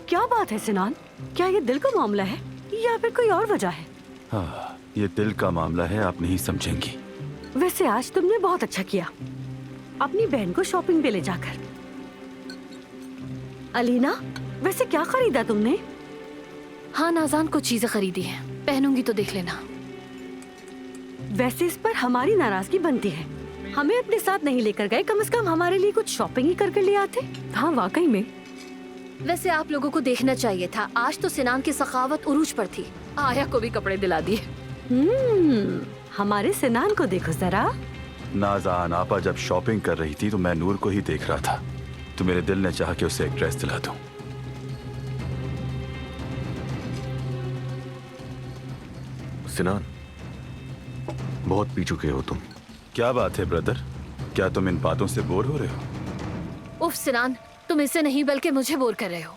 क्या बात है सिनान, क्या ये दिल का मामला है या फिर कोई और वजह है? हाँ, ये दिल का मामला है, आप नहीं समझेंगी। वैसे आज तुमने बहुत अच्छा किया अपनी बहन को शॉपिंग पे ले जाकर। अलीना, वैसे क्या खरीदा तुमने? हाँ नाज़ान, कुछ चीजें खरीदी हैं, पहनूंगी तो देख लेना। वैसे इस पर हमारी नाराजगी बनती है, हमें अपने साथ नहीं लेकर गए, कम से कम हमारे लिए कुछ शॉपिंग ही कर ले आते। हाँ वाकई में। वैसे आप लोगों को देखना चाहिए था, आज तो सिनान की सखावत उरूज पर थी। आया को भी कपड़े दिला दिए। हमारे सिनान को देखो जरा। नाज़ान आपा जब शॉपिंग कर रही थी तो मैं नूर को ही देख रहा था, तो मेरे दिल ने चाहा कि उसे एक ड्रेस दिला दूं। सिनान, बहुत पी चुके हो तुम। क्या बात है ब्रदर, क्या तुम इन बातों से बोर हो रहे हो? उफ सिनान, तुम इसे नहीं बल्कि मुझे बोर कर रहे हो।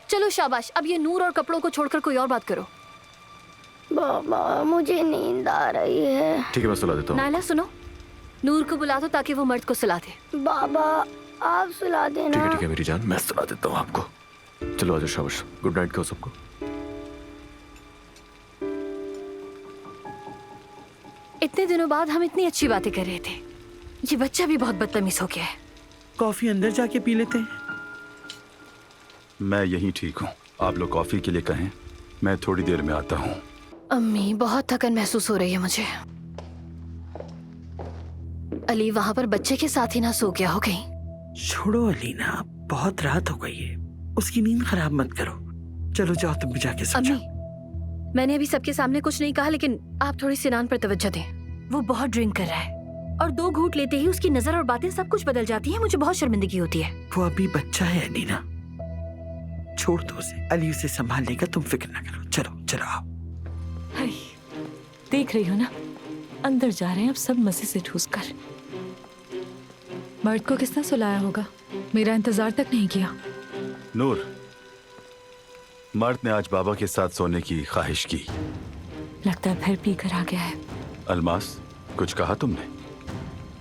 चलो शाबाश, अब ये नूर और कपड़ों को छोड़कर कोई और बात करो। बाबा मुझे नींद आ रही है। ठीक है, मैं सुला देता हूँ। नायला सुनो, नूर को बुला दो ताकि वो मर्द को सुला दे। बाबा आप सुला देना। ठीक है मेरी जान, मैं सुला देता हूँ आपको। चलो आजा, शाबाश, गुड नाइट कहो सबको। इतने दिनों बाद हम इतनी अच्छी बातें कर रहे थे, ये बच्चा भी बहुत बदतमीज हो गया है। कॉफी अंदर जाके पी लेते हैं। मैं यहीं ठीक हूँ, आप लोग कॉफी के लिए कहें, मैं थोड़ी देर में आता हूँ। अम्मी, बहुत थकन महसूस हो रही है मुझे। अली वहाँ पर बच्चे के साथ ही ना सो गया हो कहीं? छोड़ो अलीना, बहुत रात हो गई है, उसकी नींद खराब मत करो। चलो जाओ तुम भी जाके सो जाओ। अम्मी, मैंने अभी सबके सामने कुछ नहीं कहा, लेकिन आप थोड़ी सिनान पर तवज्जो दें। वो बहुत ड्रिंक कर रहा है और 2 घूंट लेते ही उसकी नजर और बातें सब कुछ बदल जाती हैं। मुझे बहुत शर्मिंदगी होती है। वो अभी बच्चा है अलीना, छोड़ दो उसे, अली उसे संभाल लेगा, तुम फिक्र ना करो। चलो चलो आओ। हाय, देख रही हो ना, अंदर जा रहे हैं अब सब मजे से ठूस कर। मर्द को किसने सुलाया होगा, मेरा इंतजार तक नहीं किया। नूर, मर्द ने आज बाबा के साथ सोने की ख्वाहिश की। लगता है फिर पी कर आ गया है। अलमास, कुछ कहा तुमने?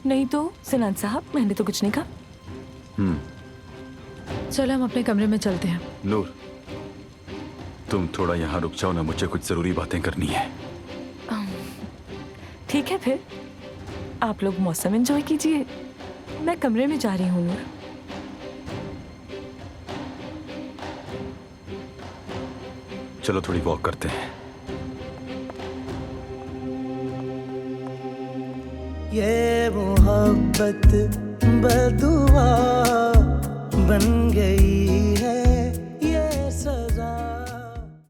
नहीं तो सिनान साहब, मैंने तो कुछ नहीं कहा। चलो हम अपने कमरे में चलते हैं। नूर, तुम थोड़ा यहाँ रुक जाओ ना, मुझे कुछ जरूरी बातें करनी है। ठीक है, फिर आप लोग मौसम एंजॉय कीजिए, मैं कमरे में जा रही हूँ। नूर, चलो थोड़ी वॉक करते हैं। ये मोहब्बत बदुआ बन गई